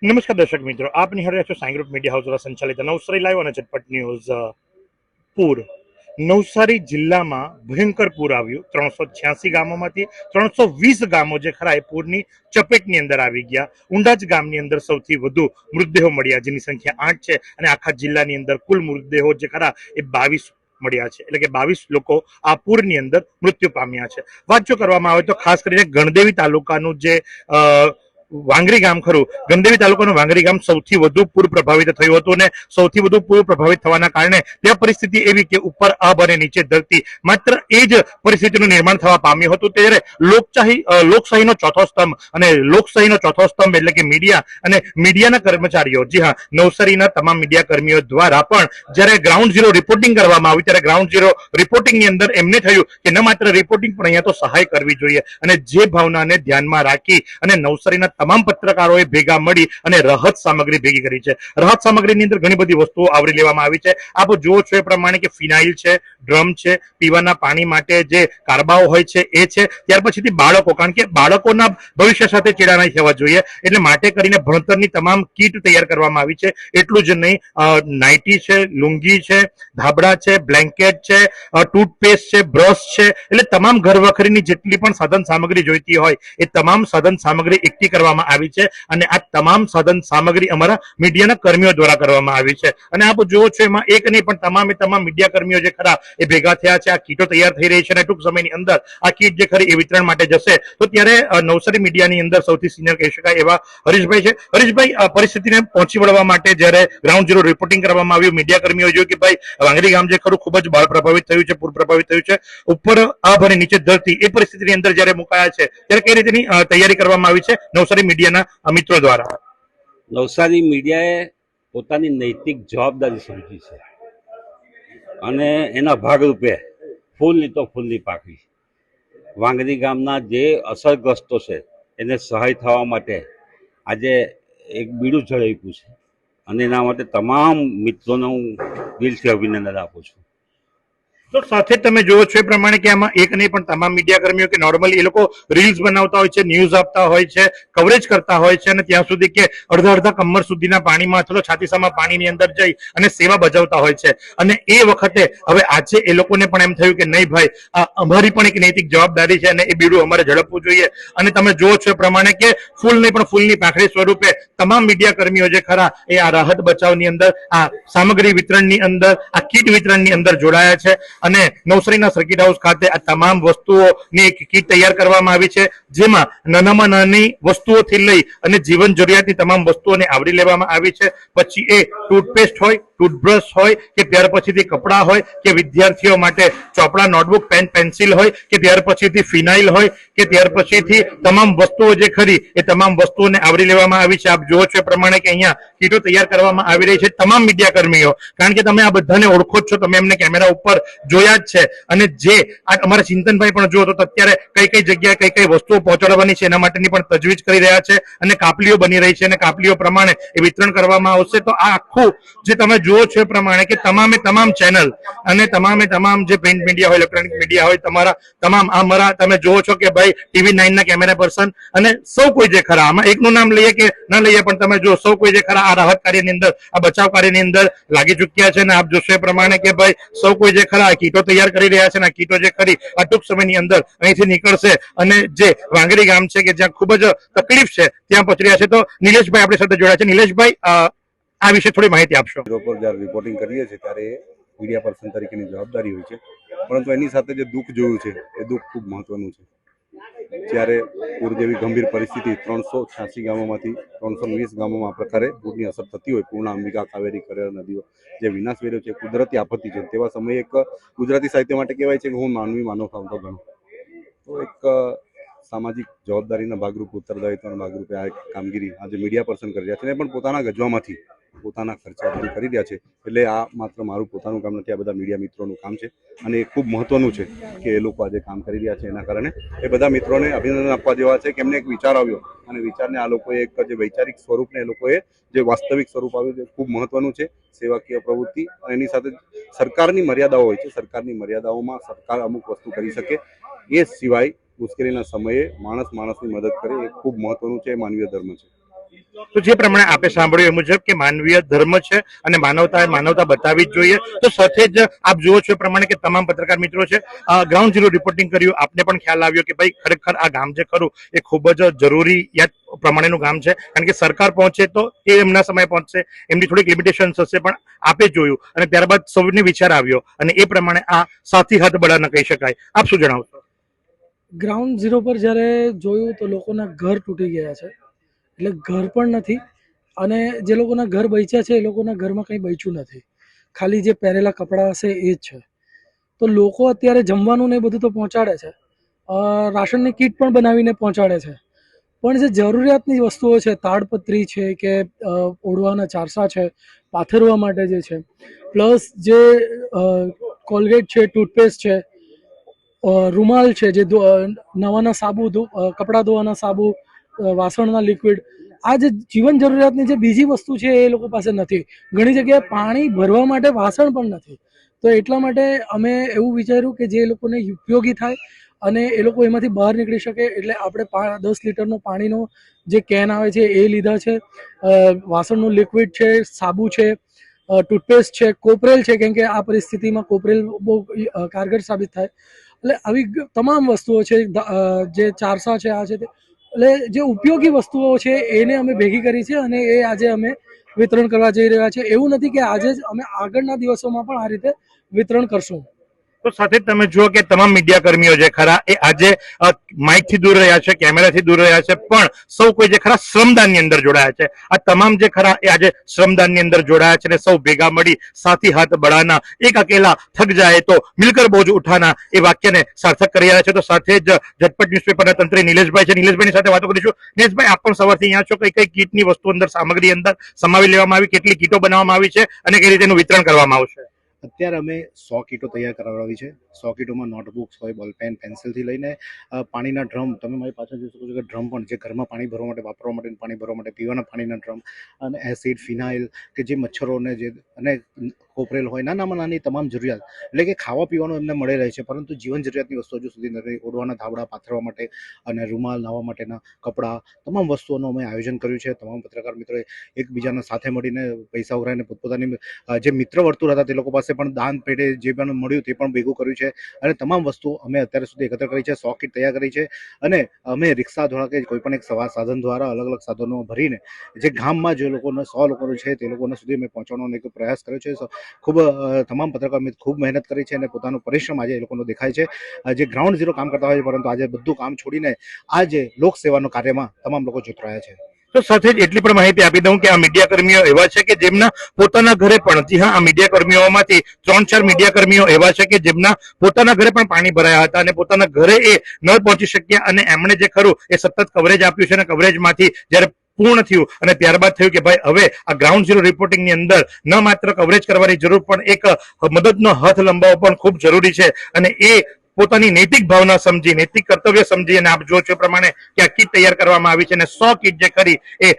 નમસ્કાર દર્શક મિત્રો, આપ નિહાળી રહ્યા છો સાઈ ગ્રુપ મીડિયા હાઉસ દ્વારા સંચાલિત નવસારી લાઈવ અને ઝટપટ ન્યૂઝ. પૂર નવસારી જિલ્લામાં ભયંકર પૂર આવ્યું. 386 ગામોમાંથી 320 ગામો જે ખરા એ પૂરની ચપેટની અંદર આવી ગયા. ઉંડાજ ગામની અંદર સૌથી વધુ મૃતદેહો મળ્યા, જેની સંખ્યા 8 છે અને આખા જિલ્લાની અંદર કુલ મૃતદેહો જે ખરા એ 22 મળ્યા છે. એટલે કે 22 લોકો આ પૂરની અંદર મૃત્યુ પામ્યા છે. વાત જો કરવામાં આવે તો ખાસ કરીને ગણદેવી તાલુકાનું જે વાંગરી ગામ ખરું, ગણદેવી તાલુકાનું વાંગરી ગામ સૌથી વધુ પૂર પ્રભાવિત થયું હતું અને સૌથી વધુ પૂર પ્રભાવિત થવાના કારણે ત્યાં પરિસ્થિતિ એવી કે ઉપર આબ અને નીચે ધરતી, માત્ર એ જ પરિસ્થિતિનું નિર્માણ થવા પામ્યું હતું. ત્યારે લોકશાહીનો ચોથો સ્તંભ અને લોકશાહીનો ચોથો સ્તંભ એટલે કે મીડિયા અને મીડિયાના કર્મચારીઓ, જી હા, નવસારીના તમામ મીડિયા કર્મીઓ દ્વારા પણ જ્યારે ગ્રાઉન્ડ ઝીરો રિપોર્ટિંગ કરવામાં આવ્યું ત્યારે ગ્રાઉન્ડ ઝીરો રિપોર્ટિંગની અંદર એમને થયું કે ન માત્ર રિપોર્ટિંગ પણ અહીંયા તો સહાય કરવી જોઈએ, અને જે ભાવનાને ધ્યાનમાં રાખી અને નવસારીના તમામ પત્રકારોએ ભેગા મળી અને રાહત સામગ્રી ભેગી કરી છે. રાહત સામગ્રીની અંદર ઘણી બધી વસ્તુઓ આવરી લેવામાં આવી છે. આપ જુઓ છો એ પ્રમાણે કે ફિનાઇલ છે, ડ્રમ છે, પીવાના પાણી માટે જે કારબાઓ હોય છે એ છે. ત્યાર પછીથી બાળકો, કારણ કે બાળકોના ભવિષ્ય સાથે ચેડા નહીં થવા જોઈએ એટલે માટે કરીને ભણતરની તમામ કીટ તૈયાર કરવામાં આવી છે. એટલું જ નહીં, નાઇટી છે, લુંગી છે, ધાબળા છે, બ્લેન્કેટ છે, ટૂથપેસ્ટ છે, બ્રશ છે, એટલે તમામ ઘર વખરીની જેટલી પણ સાધન સામગ્રી જોઈતી હોય એ તમામ સાધન સામગ્રી એકઠી કરવામાં આવી છે. અને આ તમામ સાધન સામગ્રી અમારા મીડિયાના કર્મીઓ દ્વારા કરવામાં આવી છે. અને આપ જુઓ છો એમાં એક નહીં પણ તમામ મીડિયા કર્મીઓ જે ખરા એ ભેગા થયા છે. આ કીટો તૈયાર થઈ રહી છે અને ટૂંક સમયની અંદર આ કીટ જે ખરી એ વિતરણ માટે જશે. તો ત્યારે નવસારી મીડિયાની અંદર સૌથી સિનિયર કહી શકાય એવા હરીશભાઈ છે. હરીશભાઈ, પરિસ્થિતિને પહોંચી વળવા માટે જ્યારે ગ્રાઉન્ડ ઝીરો રિપોર્ટિંગ કરવામાં આવ્યું, મીડિયા કર્મીઓ જોયું કે ભાઈ વાંગરી ગામ જે ખરું ખૂબ જ બાળ પ્રભાવિત થયું છે, પૂર પ્રભાવિત થયું છે, ઉપર આભ અને નીચે ધરતી, એ પરિસ્થિતિની અંદર જ્યારે મુકાયા છે ત્યારે કઈ રીતની તૈયારી કરવામાં આવી છે નવસારી મીડિયાના મિત્રો દ્વારા? નવસારી મીડિયાએ પોતાની નૈતિક જવાબદારી સમજી છે અને એના ભાગરૂપે ફૂલની તો ફૂલની પાકડી વાંગરી ગામના જે અસરગ્રસ્તો છે એને સહાય થવા માટે આજે એક બીડું ઝડપ્યું છે અને એના માટે તમામ મિત્રોને હું દિલથી અભિનંદન આપું છું. તો સાથે તમે જોવો છો એ પ્રમાણે કે આમાં એક નહીં પણ તમામ મીડિયા કર્મીઓ કે નોર્મલી એ લોકો રીલ્સ બનાવતા હોય છે, ન્યૂઝ આપતા હોય છે, કવરેજ કરતા હોય છે અને ત્યાં સુધી કે અડધા કમર સુધીના પાણીમાં અથવા છાતીસામાં પાણીની અંદર જઈ અને સેવા બજાવતા હોય છે. અને એ વખતે હવે આજે એ લોકોને પણ એમ થયું કે નહીં ભાઈ, આ અમારી પણ એક નૈતિક જવાબદારી છે અને એ બીડું અમારે ઝડપવું જોઈએ. અને તમે જુઓ છો એ પ્રમાણે કે ફૂલ નહીં પણ ફૂલની પાંખડી સ્વરૂપે તમામ મીડિયા કર્મીઓ જે ખરા એ આ રાહત બચાવની અંદર, આ સામગ્રી વિતરણની અંદર, આ કીટ વિતરણની અંદર જોડાયા છે. અને નવસારીના સર્કિટ હાઉસ ખાતે આ તમામ વસ્તુઓની એક કીટ તૈયાર કરવામાં આવી છે, જેમાં નાનામાં નાની વસ્તુઓથી લઈ અને જીવન જરૂરિયાતની તમામ વસ્તુઓને આવરી લેવામાં આવી છે. પછી એ ટૂથપેસ્ટ હોય, ટૂથબ્રશ હોય કે ત્યાર પછીથી કપડાં હોય કે વિદ્યાર્થીઓ માટે ચોપડા, નોટબુક, પેન, પેન્સિલ હોય કે ત્યાર પછીથી ફિનાઇલ હોય કે ત્યાર પછીથી તમામ વસ્તુઓ જે ખરી એ તમામ વસ્તુઓને આવરી લેવામાં આવી છે. આપ જુઓ છો એ પ્રમાણે કે અહીંયા કીટો તૈયાર કરવામાં આવી રહી છે. તમામ મીડિયા કર્મીઓ, કારણ કે તમે આ બધાને ઓળખો જ છો, તમે એમને કેમેરા ઉપર જોયા જ છે. અને જે આ અમારા ચિંતનભાઈ પણ જુઓ તો અત્યારે કઈ જગ્યાએ કઈ વસ્તુઓ પહોંચાડવાની છે એના માટેની પણ તજવીજ કરી રહ્યા છે અને કાપલીઓ બની રહી છે અને કાપલીઓ પ્રમાણે એ વિતરણ કરવામાં આવશે. તો આ આખું જે તમે જુઓ છો એ પ્રમાણે કે તમામ ચેનલ અને તમામ જે પ્રિન્ટ મીડિયા હોય, ઇલેક્ટ્રોનિક મીડિયા હોય, તમારા તમામ અમારા તમે જુઓ છો કે ભાઈ TV9 ના કેમેરા પર્સન અને સૌ કોઈ જે ખરા, આમાં એકનું નામ લઈએ કે ન લઈએ પણ તમે જો સૌ કોઈ જે ખરા આ રાહત કાર્યની અંદર, આ બચાવ કાર્યની અંદર લાગી ચૂક્યા છે. અને આપ જોશો એ પ્રમાણે કે ભાઈ સૌ કોઈ જે ખરા કીટો તૈયાર કરી રહ્યા છે અને કીટો જે ખરી આ ટૂંક સમયની અંદર અહીંથી નીકળશે અને જે વાંગરી ગામ છે કે જ્યાં ખૂબ જ તકલીફ છે ત્યાં પહોંચી રહ્યા છે. તો નિલેશભાઈ આપણી સાથે જોડાયા છે. નિલેશભાઈ, આ વિશે થોડી માહિતી આપશો? જ્યારે રિપોર્ટિંગ કરીએ છીએ ત્યારે મીડિયા પર્સન તરીકેની જવાબદારી હોય છે, પરંતુ એની સાથે જે દુઃખ જોયું છે એ દુઃખ ખૂબ મહત્વનું છે. જ્યારે પૂર જેવી ગંભીર પરિસ્થિતિ 386 ગામોમાંથી 320 ગામોમાં આ પ્રકારે પૂરની અસર થતી હોય, પૂર્ણા, અંબિકા, કાવેરી, કરેર નદીઓ જે વિનાશ વેર્યો છે, કુદરતી આપત્તિ છે, તેવા સમયે એક ગુજરાતી સાહિત્ય માટે કહેવાય છે કે હું માનવ થાવતો ગણું. તો એક સામાજિક જવાબદારીના ભાગરૂપે, ઉત્તરદાયિત્વના ભાગરૂપે આ કામગીરી આજે મીડિયા પર્સન કરી રહ્યા છે અને પણ પોતાના ગજવામાંથી પોતાના ખર્ચા કરી રહ્યા છે. એટલે આ માત્ર મારું પોતાનું કામ નથી, આ બધા મીડિયા મિત્રોનું કામ છે અને એ ખૂબ મહત્વનું છે કે એ લોકો આજે કામ કરી રહ્યા છે. એના કારણે એ બધા મિત્રોને અભિનંદન આપવા જેવા છે કે એમને એક વિચાર આવ્યો અને વિચારને આ લોકોએ એક જે વૈચારિક સ્વરૂપને એ લોકોએ જે વાસ્તવિક સ્વરૂપ આવ્યું છે ખૂબ મહત્વનું છે. સેવાકીય પ્રવૃત્તિ અને એની સાથે સરકારની મર્યાદાઓ હોય છે, સરકારની મર્યાદાઓમાં સરકાર અમુક વસ્તુ કરી શકે, એ સિવાય મુશ્કેલીના સમયે માણસની મદદ કરે એ ખૂબ મહત્વનું છે, એ માનવીય ધર્મ છે. તો જે પ્રમાણે આપે સાંભળ્યું એ મુજબ કે માનવીય ધર્મ છે અને માનવતા બતાવવી જ જોઈએ. તો સાથે જ આપ જુઓ છો એ પ્રમાણે કે તમામ પત્રકાર મિત્રો છે ગ્રાઉન્ડ ઝીરો રિપોર્ટિંગ કર્યું. આપને પણ ખ્યાલ આવ્યો કે ભાઈ ખરેખર આ ગામ જે ખરું એ ખૂબ જ જરૂરિયાત પ્રમાણેનું ગામ છે, કારણ કે સરકાર પહોંચે તો એ એમના સમય પહોંચશે, એમની થોડીક લિમિટેશન્સ હશે, પણ આપે જોયું અને ત્યારબાદ સૌને વિચાર આવ્યો અને એ પ્રમાણે આ સાથી હાથ બળા ન કહી શકાય. આપ શું જણાવશો? ગ્રાઉન્ડ ઝીરો પર જ્યારે જોયું તો લોકોના ઘર તૂટી ગયા છે, એટલે ઘર પણ નથી અને જે લોકોના ઘર બચ્યા છે એ લોકોના ઘરમાં કંઈ બચ્યું નથી, ખાલી જે પહેરેલા કપડાં હશે એ જ છે. તો લોકો અત્યારે જમવાનું ને એ બધું તો પહોંચાડે છે, રાશનની કીટ પણ બનાવીને પહોંચાડે છે, પણ જે જરૂરિયાતની વસ્તુઓ છે, તાડપત્રી છે કે ઓઢવાના ચારસા છે, પાથરવા માટે જે છે, પ્લસ જે કોલગેટ છે, ટૂથપેસ્ટ છે, રૂમાલ છે, જે નવાના સાબુ, કપડાં ધોવાના સાબુ, વાસણના લિક્વિડ, આ જે જીવન જરૂરિયાતની જે બીજી વસ્તુ છે એ લોકો પાસે નથી. ઘણી જગ્યાએ પાણી ભરવા માટે વાસણ પણ નથી. તો એટલા માટે અમે એવું વિચાર્યું કે જે લોકોને ઉપયોગી થાય અને એ લોકો એમાંથી બહાર નીકળી શકે, એટલે આપણે 10 લીટરનો પાણીનો જે કેન આવે છે એ લીધા છે, વાસણનું લિક્વિડ છે, સાબુ છે, ટૂથપેસ્ટ છે, કોપરેલ છે, કેમ કે આ પરિસ્થિતિમાં કોપરેલ બહુ કારગર સાબિત થાય. એટલે આવી તમામ વસ્તુઓ છે, જે ચારસા છે, આ છે, એટલે જે ઉપયોગી વસ્તુઓ છે એને અમે ભેગી કરી છે અને એ આજે અમે વિતરણ કરવા જઈ રહ્યા છે. એવું નથી કે આજે જ, અમે આગળના દિવસોમાં પણ આ રીતે વિતરણ કરશું. તો સાથે જ તમે જુઓ કે તમામ મીડિયા કર્મીઓ જે ખરા એ આજે માઇક થી દૂર રહ્યા છે, કેમેરાથી દૂર રહ્યા છે, પણ સૌ કોઈ જે ખરા શ્રમદાનની અંદર જોડાયા છે. આ તમામ જે ખરા એ આજે શ્રમદાનની અંદર જોડાયા છે અને સૌ ભેગા મળી સાથી હાથ બળાના, એક અકેલા થક જાય તો મિલકર બોજ ઉઠાના એ વાક્યને સાર્થક કરી રહ્યા છે. તો સાથે જ ઝટપટ ન્યૂઝપેપરના તંત્રી નિલેશભાઈ છે, નિલેશભાઈની સાથે વાતો કરીશું. નિલેશભાઈ, આપ પણ સવારથી અહીંયા છો, કઈ કઈ કીટની વસ્તુ અંદર, સામગ્રી અંદર સમાવી લેવામાં આવી, કેટલી કીટો બનાવવામાં આવી છે અને કઈ રીતે એનું વિતરણ કરવામાં આવશે? અત્યારે અમે 100 કીટો તૈયાર કરાવડાવી છે. 100 કીટોમાં નોટબુક્સ હોય, બોલપેન, પેન્સિલથી લઈને પાણીના ડ્રમ, તમે મારી પાછળ જોઈ શકો છો કે ડ્રમ પણ, જે ઘરમાં પાણી ભરવા માટે, વાપરવા માટે, પાણી ભરવા માટે, પીવાના પાણીના ડ્રમ, અને એસિડ, ફિનાઇલ, કે જે મચ્છરોને જે, અને કોપરેલ હોય, નાનામાં નાની તમામ જરૂરિયાત, એટલે કે ખાવા પીવાનું એમને મળી રહે છે, પરંતુ જીવન જરૂરિયાતની વસ્તુઓ હજુ સુધી નથી. ઓઢવાના ધાબળા પાથરવા માટે અને રૂમાલ, નાહવા માટેના કપડાં, તમામ વસ્તુઓનું અમે આયોજન કર્યું છે. તમામ પત્રકાર મિત્રોએ એકબીજાના સાથે મળીને પૈસા ઉઘરાઈને પોતપોતાની જે મિત્ર વર્તુળ હતા તે લોકો પાસે પણ દાન પેટે જે પણ મળ્યું તે પણ ભેગું કર્યું છે અને તમામ વસ્તુ અમે અત્યારે સુધી એકત્ર કરી છે. 100 કીટ તૈયાર કરી છે અને અમે રિક્ષા દ્વારા કે કોઈ પણ એક સાધન દ્વારા, અલગ અલગ સાધનો ભરીને જે ગામમાં જે લોકોને 100 લોકો છે તે લોકોને સુધી અમે પહોંચવાનો એક પ્રયાસ કર્યો છે. ખૂબ તમામ પત્રકાર મિત્ર ખૂબ મહેનત કરી છે અને પોતાનો પરિશ્રમ આજે એ લોકોનો દેખાય છે. જે ગ્રાઉન્ડ ઝીરો કામ કરતા હોય છે, પરંતુ આજે બધું કામ છોડીને આજે લોકસેવાના કાર્યમાં તમામ લોકો જોતરાયા છે. તો સાથે જ એટલી પણ માહિતી આપી દઉં કે આ મીડિયા કર્મીઓ એવા છે કે જેમના પોતાના ઘરે પણ, જી હા, આ મીડિયા કર્મીઓમાંથી 3-4 મીડિયા કર્મીઓ એવા છે કે જેમના પોતાના ઘરે પણ પાણી ભરાયા હતા અને પોતાના ઘરે એ ન પહોંચી શક્યા અને એમણે જે ખરું એ સતત કવરેજ આપ્યું છે અને કવરેજમાંથી જ્યારે પૂર્ણ થયું અને ત્યારબાદ થયું કે ભાઈ હવે આ ગ્રાઉન્ડ ઝીરો રિપોર્ટિંગની અંદર ન માત્ર કવરેજ કરવાની જરૂર પણ એક મદદનો હાથ લંબાવવો પણ ખૂબ જરૂરી છે અને એ પોતાની નૈતિક ભાવના સમજી, નૈતિક કર્તવ્ય સમજી અને આપ જો છો એ પ્રમાણે કે આ કીટ તૈયાર કરવામાં આવી છે અને 100 કીટ જે ખરી એ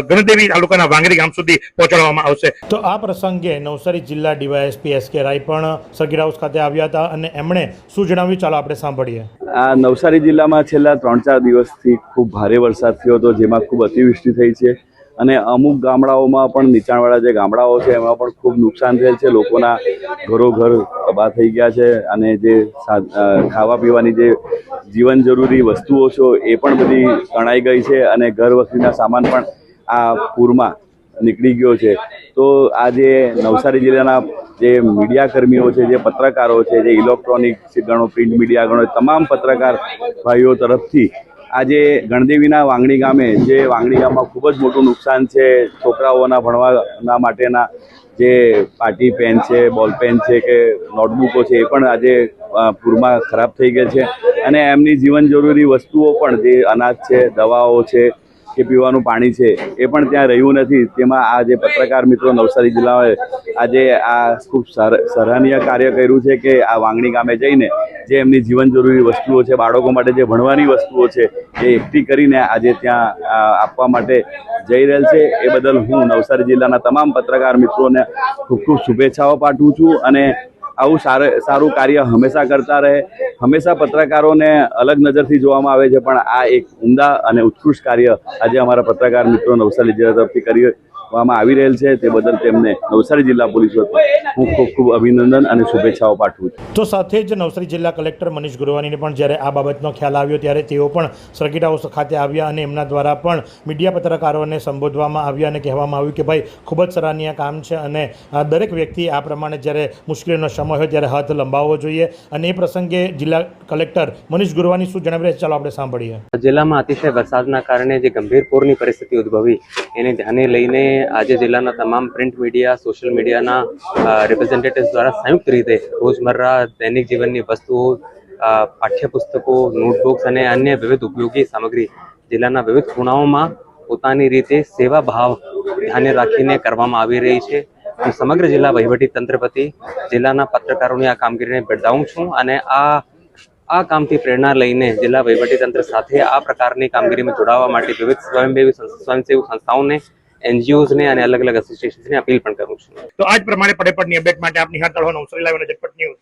ગણદેવી તાલુકાના વાંગરી ગામ સુધી પહોંચાડવામાં આવશે. તો આ પ્રસંગે નવસારી જિલ્લા ડીવાયએસપી એસ.કે. રાય પણ સર્કિટ હાઉસ ખાતે આવ્યા હતા અને એમણે શું જણાવ્યું ચાલો આપણે સાંભળીએ. આ નવસારી જિલ્લામાં છેલ્લા 3-4 દિવસથી ખૂબ ભારે વરસાદ થયો હતો, જેમાં ખૂબ અતિવૃષ્ટિ થઈ છે અને અમુક ગામડાઓમાં પણ, નીચાણવાળા જે ગામડાઓ છે એમાં પણ ખૂબ નુકસાન થયેલ છે. લોકોના ઘરો તબાહ થઈ ગયા છે અને જે ખાવા પીવાની જે જીવન જરૂરી વસ્તુઓ છે એ પણ બધી તણાઈ ગઈ છે અને ઘર વખરીના સામાન પણ આ પૂરમાં નીકળી ગયો છે. તો આજે નવસારી જિલ્લાના જે મીડિયા કર્મીઓ છે, જે પત્રકારો છે, જે ઇલેક્ટ્રોનિક ગણો, પ્રિન્ટ મીડિયા ગણો, તમામ પત્રકાર ભાઈઓ તરફથી આજે ગણદેવીના વાંગણી ગામે, જે વાંગણી ગામમાં ખૂબ જ મોટું નુકસાન છે, છોકરાઓના ભણવાના માટેના જે પાટી પેન છે, બોલ પેન છે કે નોટબુકો છે એ પણ આજે પૂરમાં ખરાબ થઈ ગયા છે અને એમની જીવન જરૂરી વસ્તુઓ પણ, જે અનાજ છે, દવાઓ છે કે પીવાનું પાણી છે એ પણ ત્યાં રહ્યું નથી. તેમાં આ જે પત્રકાર મિત્રો નવસારી જિલ્લાએ આજે આ ખૂબ સરાહનીય કાર્ય કર્યું છે કે આ વાંગણી ગામે જઈને જે એમની જીવન જરૂરી વસ્તુઓ છે, બાળકો માટે જે ભણવાની વસ્તુઓ છે એ એકઠી કરીને આજે ત્યાં આપવા માટે જઈ રહેલ છે. એ બદલ હું નવસારી જિલ્લાના તમામ પત્રકાર મિત્રોને ખૂબ ખૂબ શુભેચ્છાઓ પાઠવું છું અને આવું સારું કાર્ય હંમેશા કરતા રહે. હંમેશા પત્રકારોને અલગ નજરથી જોવામાં આવે છે, પણ આ એક ઉમદા અને ઉત્કૃષ્ટ કાર્ય આજે અમારા પત્રકાર મિત્રો નવસારી જિલ્લા તરફથી કરવામાં આવી રહેલ છે. તે બદલ તેમને નવસારી જિલ્લા પોલીસ વતી હું ખૂબ ખૂબ અભિનંદન અને શુભેચ્છાઓ પાઠવું છું. તો સાથે જ નવસારી જિલ્લા કલેક્ટર મનીષ ગુરવાનીને પણ જ્યારે આ બાબતનો ખ્યાલ આવ્યો ત્યારે તેઓ પણ સર્કિટ હાઉસ ખાતે આવ્યા અને એમના દ્વારા પણ મીડિયા પત્રકારોને સંબોધવામાં આવ્યા અને કહેવામાં આવ્યું કે ભાઈ ખૂબ જ સરાહનીય કામ છે અને દરેક વ્યક્તિ આ પ્રમાણે જ્યારે મુશ્કેલીનો સમય હોય ત્યારે હાથ લંબાવવો જોઈએ. અને એ પ્રસંગે જિલ્લા કલેક્ટર મનીષ ગુરવાની શું જણાવી રહ્યા છે, ચાલો આપણે સાંભળીએ. જિલ્લામાં અતિશય વરસાદના કારણે જે ગંભીર પૂરની પરિસ્થિતિ ઉદ્ભવી એને ધ્યાને લઈને આજે જિલ્લાના તમામ પ્રિન્ટ મીડિયા, સોશિયલ મીડિયાના રિપ્રેઝેન્ટેટિવ્સ દ્વારા સંયુક્ત રીતે રોજમર્રા દૈનિક જીવનની વસ્તુઓ, પાઠ્યપુસ્તકો, નોટબુક્સ અને અન્ય વિવિધ ઉપયોગી સામગ્રી જિલ્લાના વિવિધ ખૂણાઓમાં પોતાની રીતે સેવા ભાવ ધ્યાને રાખીને કરવામાં આવી રહી છે. હું સમગ્ર જિલ્લા વહીવટી તંત્ર વતી જિલ્લાના પત્રકારોની આ કામગીરીને બિરદાવું છું અને આ કામથી પ્રેરણા લઈને જિલ્લા વહીવટી તંત્ર સાથે આ પ્રકારની કામગીરીમાં જોડાવા માટે વિવિધ સ્વયંસેવી સંસ્થાઓને, NGOsને અને અલગ અલગ એસોસિએશન્સને અપીલ પણ કરું છું. તો આજ પ્રમાણે પડે પડની અપડેટ માટે આપની હાથ નવસારી લાઈવ અને ઝટપટ ન્યૂઝ.